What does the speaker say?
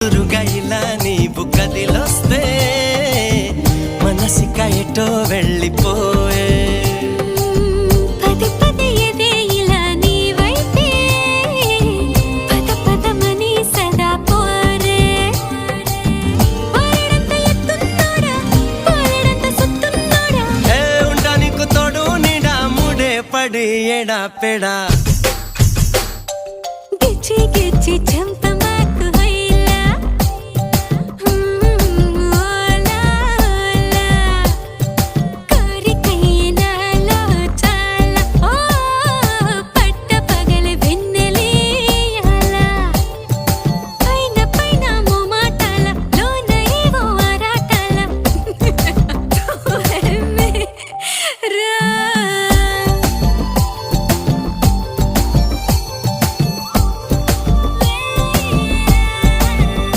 రుగైలా నీవు కదిలొస్తే మనసిక ఎటో వెళ్ళిపోయే పది పది ఎదే ఇలా నీ వైపే పద పదమని సదా పోరే పారడంత ఎత్తున్నోడా పారడంత సుత్తున్నోడా ఏ ఉండా నీకు తోడు నీడా ముడే పడి ఎడా పెడా గిచ్చి గిచ్చి చంప